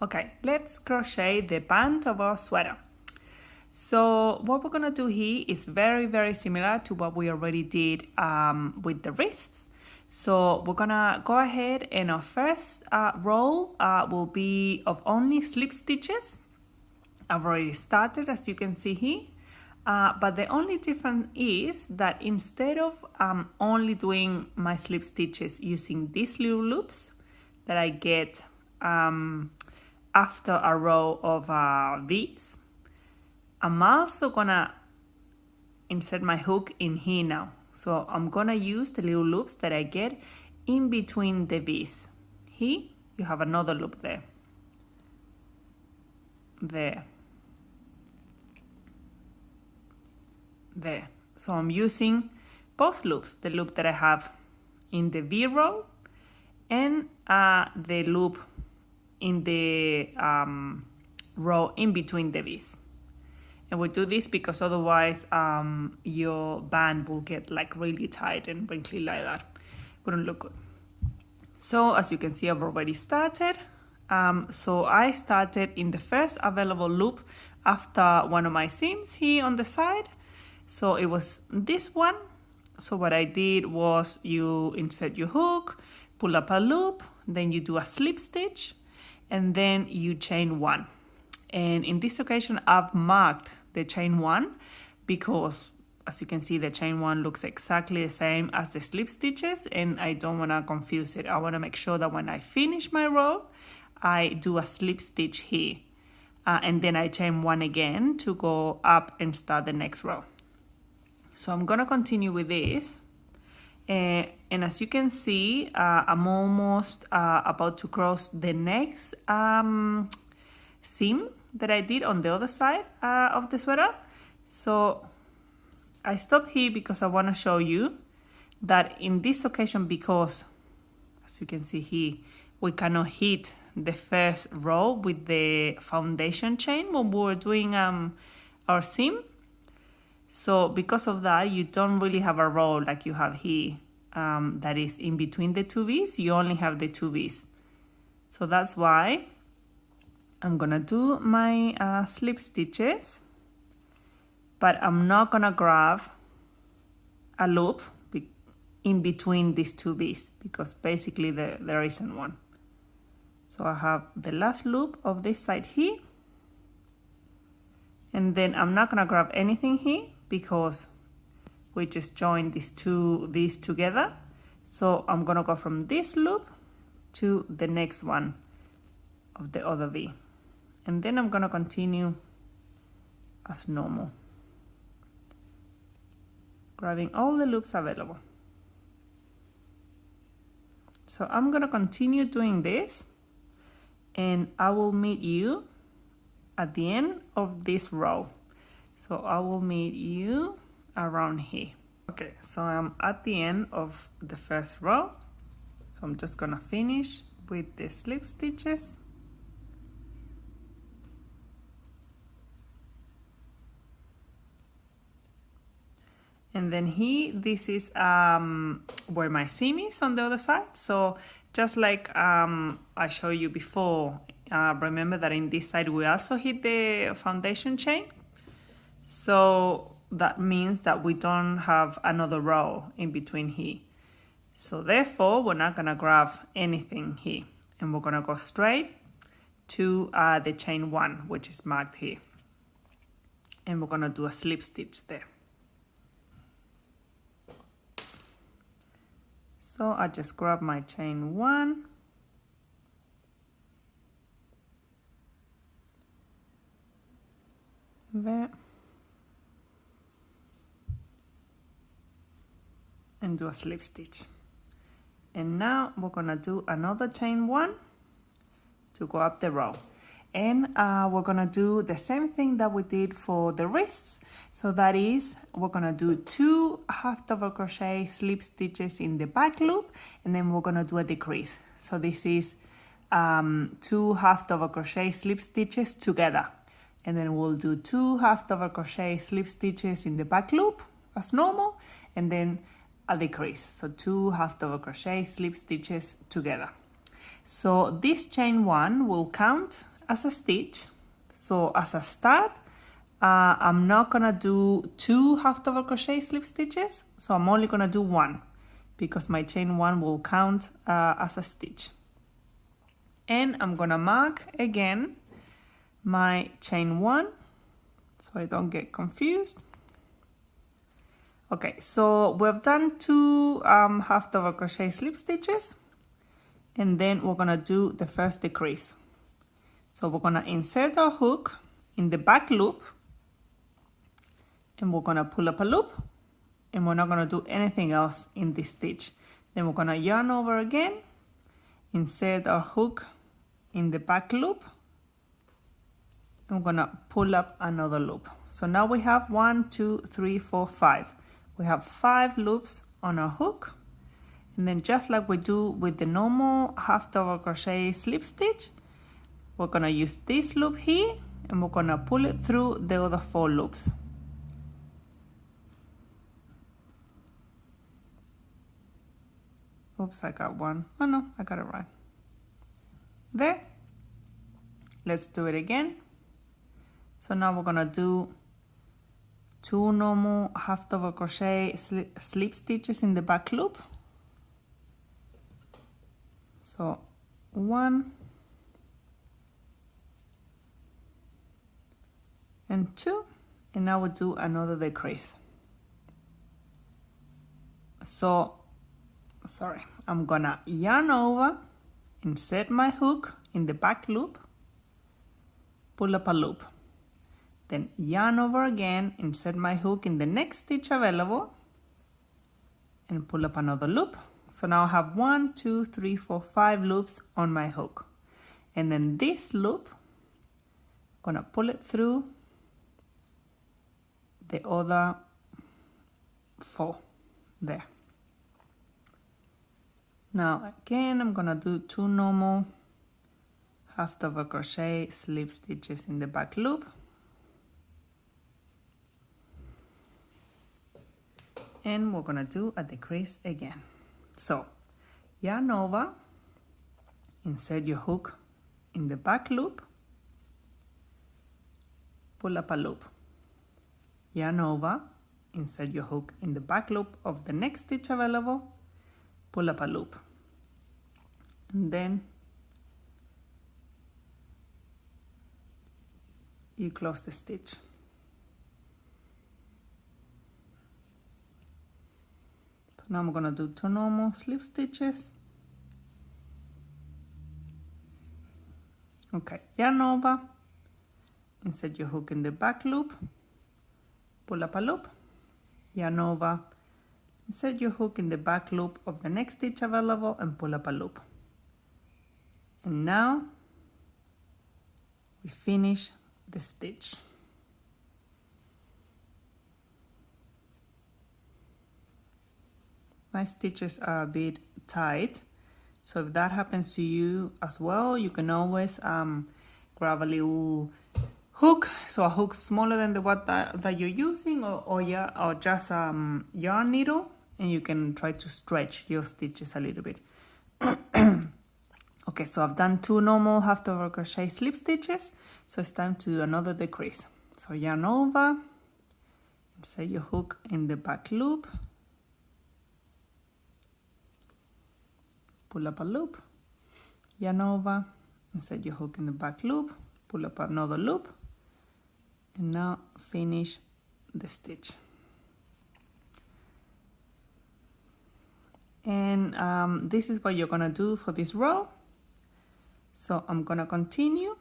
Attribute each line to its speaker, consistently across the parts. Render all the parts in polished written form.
Speaker 1: Okay, let's crochet the band of our sweater. So what we're gonna do here is very similar to what we already did with the wrists. So we're gonna go ahead and our first row will be of only slip stitches. I've already started, as you can see here. But the only difference is that instead of only doing my slip stitches using these little loops that I get after a row of these, I'm also gonna insert my hook in here now. So I'm gonna use the little loops that I get in between the V's. Here you have another loop there. There. So I'm using both loops, the loop that I have in the V row and the loop in the row in between the V's. And we do this because otherwise your band will get like really tight and wrinkly like that. Wouldn't look good. So as you can see, I've already started. So I started in the first available loop after one of my seams here on the side. So it was this one. So what I did was you insert your hook, pull up a loop, then you do a slip stitch, and then you chain one. And in this occasion, I've marked the chain one because, as you can see, the chain one looks exactly the same as the slip stitches, and I don't want to confuse it. I want to make sure that when I finish my row, I do a slip stitch here, and then I chain one again to go up and start the next row. So I'm gonna continue with this, and as you can see, I'm almost about to cross the next seam that I did on the other side of the sweater. So I stopped here because I want to show you that in this occasion, because as you can see here, we cannot hit the first row with the foundation chain when we were doing our seam. So because of that, you don't really have a row like you have here that is in between the two V's. You only have the two V's. So that's why I'm gonna do my slip stitches, but I'm not gonna grab a loop in between these two V's because basically there isn't one. So I have the last loop of this side here, and then I'm not gonna grab anything here because we just joined these together. So I'm gonna go from this loop to the next one of the other V, and then I'm gonna continue as normal, grabbing all the loops available. So I'm gonna continue doing this, and I will meet you at the end of this row. So I will meet you around here. Okay, so I'm at the end of the first row. So I'm just gonna finish with the slip stitches. And then here, this is where my seam is on the other side. So just like I showed you before, remember that in this side we also hit the foundation chain. So that means that we don't have another row in between here. So therefore, we're not gonna grab anything here. And we're gonna go straight to the chain one, which is marked here. And we're gonna do a slip stitch there. So I just grab my chain one, there, and do a slip stitch. And now we're gonna do another chain one to go up the row. And we're gonna do the same thing that we did for the wrists. So that is, we're gonna do 2 half double crochet slip stitches in the back loop, and then we're gonna do a decrease. So this is 2 half double crochet slip stitches together, and then we'll do 2 half double crochet slip stitches in the back loop as normal, and then a decrease. So 2 half double crochet slip stitches together. So this chain 1 will count as a stitch. So as a start, I'm not gonna do 2 half double crochet slip stitches, so I'm only gonna do 1 because my chain 1 will count as a stitch. And I'm gonna mark again my chain 1 so I don't get confused. Okay, so we've done 2 half double crochet slip stitches, and then we're gonna do the first decrease. So we're gonna insert our hook in the back loop, and we're gonna pull up a loop, and we're not gonna do anything else in this stitch. Then we're gonna yarn over again, insert our hook in the back loop, and we're gonna pull up another loop. So now we have 1, 2, 3, 4, 5. We have 5 loops on our hook, and then just like we do with the normal half double crochet slip stitch, we're gonna use this loop here, and we're gonna pull it through the other 4 loops. Oops, I got one. Oh no, I got it right. There. Let's do it again. So now we're gonna do 2 normal half double crochet slip stitches in the back loop. So 1 and 2, and now we'll do another decrease. So I'm gonna yarn over, insert my hook in the back loop, pull up a loop, then yarn over again, insert my hook in the next stitch available, and pull up another loop. So now I have 1, 2, 3, 4, 5 loops on my hook, and then this loop, I'm gonna pull it through the other 4 there. Now again, I'm gonna do 2 normal half double crochet slip stitches in the back loop, and we're gonna do a decrease again. So yarn over, insert your hook in the back loop, pull up a loop, yarn over, insert your hook in the back loop of the next stitch available, pull up a loop, and then you close the stitch. So now I'm gonna do 2 normal slip stitches. Okay, yarn over, insert your hook in the back loop, pull up a loop, yarn over, insert your hook in the back loop of the next stitch available, and pull up a loop. And now we finish the stitch. My stitches are a bit tight, so if that happens to you as well, you can always grab a little hook, so a hook smaller than the one that you're using, or just yarn needle, and you can try to stretch your stitches a little bit. Okay, so I've done 2 normal half double crochet slip stitches, so it's time to do another decrease. So yarn over, insert your hook in the back loop, pull up a loop, yarn over, insert your hook in the back loop, pull up another loop, and now finish the stitch. And this is what you're gonna do for this row. So I'm gonna continue,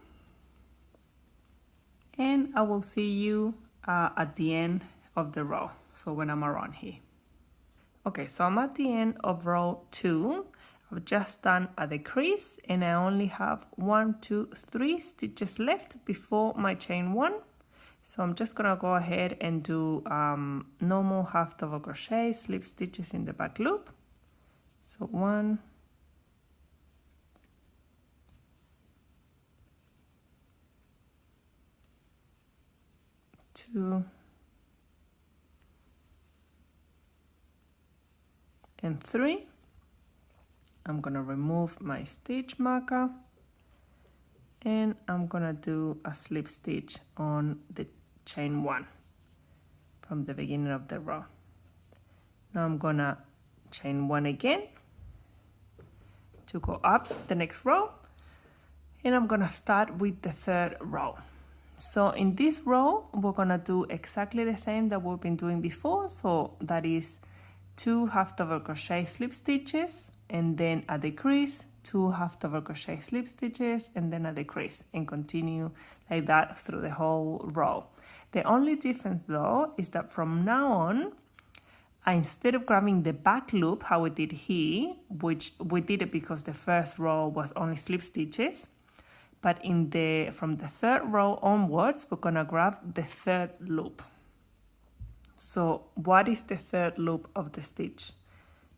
Speaker 1: and I will see you at the end of the row, so when I'm around here. Okay, so I'm at the end of row 2. I've just done a decrease, and I only have 1, 2, 3 stitches left before my chain 1. So I'm just gonna go ahead and do normal half double crochet slip stitches in the back loop. So 1, 2, and 3. I'm gonna remove my stitch marker and I'm gonna do a slip stitch on the chain 1 from the beginning of the row. Now I'm gonna chain 1 again to go up the next row, and I'm gonna start with the 3rd row. So in this row we're gonna do exactly the same that we've been doing before, so that is 2 half double crochet slip stitches and then a decrease, 2 half double crochet slip stitches and then a decrease, and continue like that through the whole row. The only difference though is that from now on, instead of grabbing the back loop how we did here, which we did it because the first row was only slip stitches, but from the 3rd row onwards we're gonna grab the 3rd loop. So what is the 3rd loop of the stitch?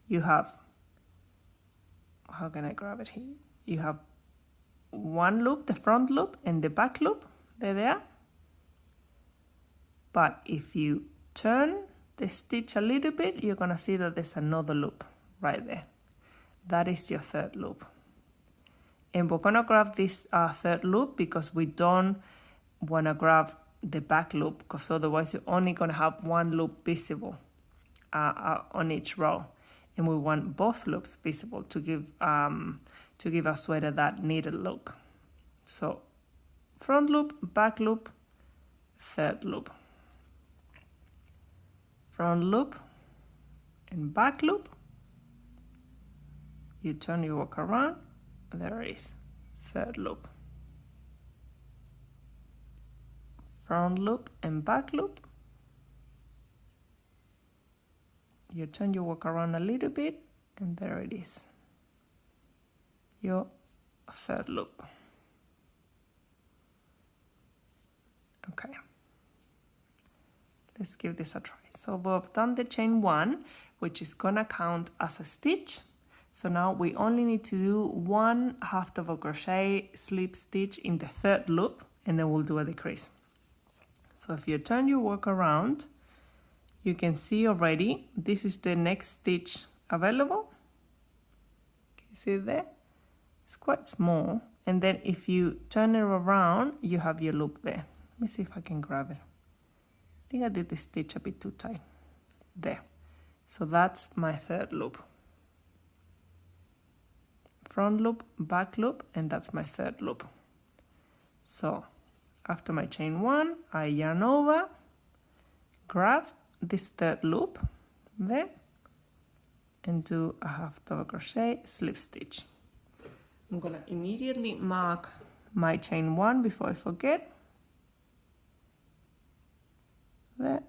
Speaker 1: You have, how can I grab it here? You have one loop, the front loop, and the back loop, they're there. But if you turn the stitch a little bit, you're gonna see that there's another loop right there. That is your 3rd loop. And we're gonna grab this 3rd loop because we don't wanna grab the back loop, because otherwise you're only gonna have one loop visible on each row. And we want both loops visible to give our sweater that needed look. So front loop, back loop, 3rd loop. Front loop and back loop. You turn your work around, there is 3rd loop. Front loop and back loop. You turn your work around a little bit and there it is, your 3rd loop. Okay, let's give this a try. So we've done the chain 1, which is gonna count as a stitch. So now we only need to do 1 half double crochet slip stitch in the 3rd loop, and then we'll do a decrease. So if you turn your work around, you can see already this is the next stitch available. Can you see it there? It's quite small. And then if you turn it around, you have your loop there. Let me see if I can grab it. I think I did the stitch a bit too tight. There. So that's my 3rd loop. Front loop, back loop, and that's my 3rd loop. So after my chain 1, I yarn over, grab this 3rd loop there, and do a half double crochet slip stitch. I'm gonna immediately mark my chain 1 before I forget. There.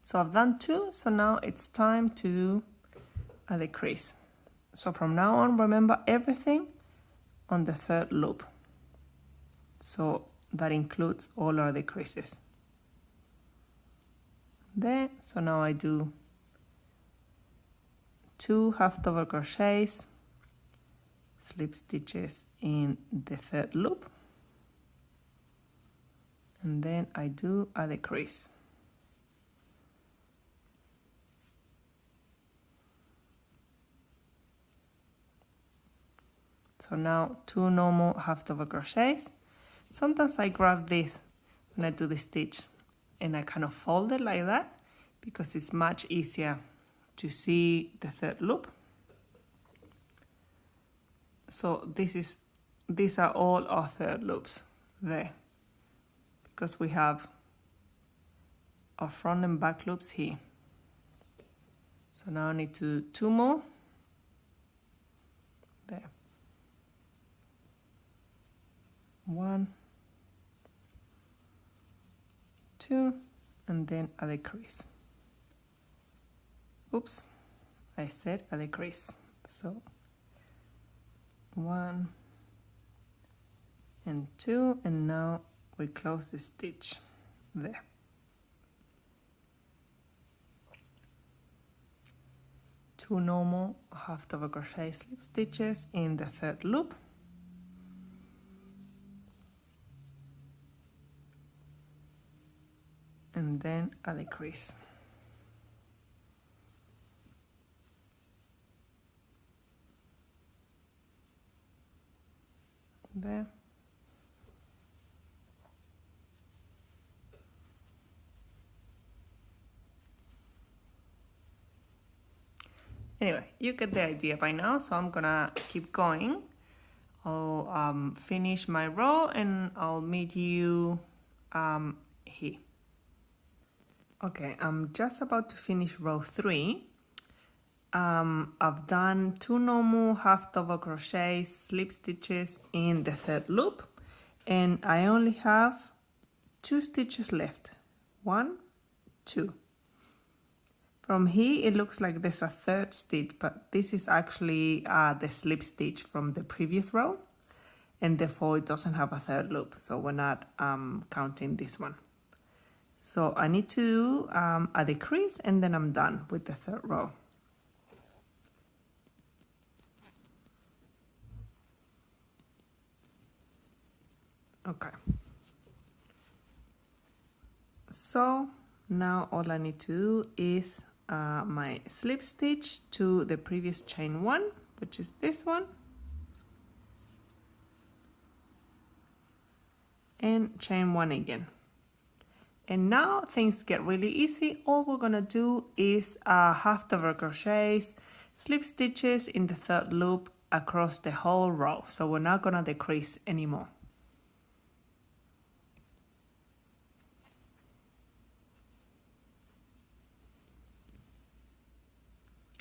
Speaker 1: So I've done 2, so now it's time to do a decrease. So from now on, remember everything on the 3rd loop. So that includes all our decreases. There, so now I do 2 half double crochets, slip stitches in the 3rd loop, and then I do a decrease. So now 2 normal half double crochets. Sometimes I grab this when I do the stitch and I kind of fold it like that because it's much easier to see the 3rd loop. So these are all our 3rd loops there, because we have our front and back loops here. So now I need to do 2 more there. 1, 2, and then a decrease. Oops, I said a decrease. So 1 and 2, and now we close the stitch there. Two normal half double crochet slip stitches in the 3rd loop. And then a decrease. there. Anyway, you get the idea by now, so I'm gonna keep going. I'll finish my row and I'll meet you here. Okay, I'm just about to finish row 3. I've done 2 normal half double crochet slip stitches in the 3rd loop, and I only have 2 stitches left. 1, 2. From here it looks like there's a 3rd stitch, but this is actually the slip stitch from the previous row, and therefore it doesn't have a 3rd loop, so we're not counting this one. So I need to do a decrease and then I'm done with the 3rd row. Okay. So now all I need to do is my slip stitch to the previous chain 1, which is this one, and chain 1 again. And now things get really easy. All we're gonna do is half double crochets, slip stitches in the 3rd loop across the whole row. So we're not gonna decrease anymore.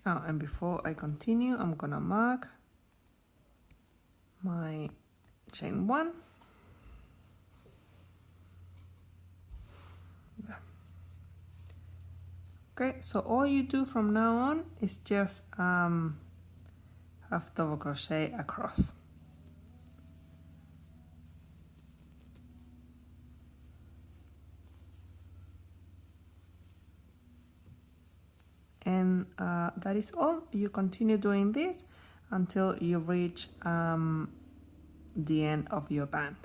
Speaker 1: Oh, and before I continue, I'm gonna mark my chain 1. There. Okay, so all you do from now on is just half double crochet across. And that is all. You continue doing this until you reach the end of your band.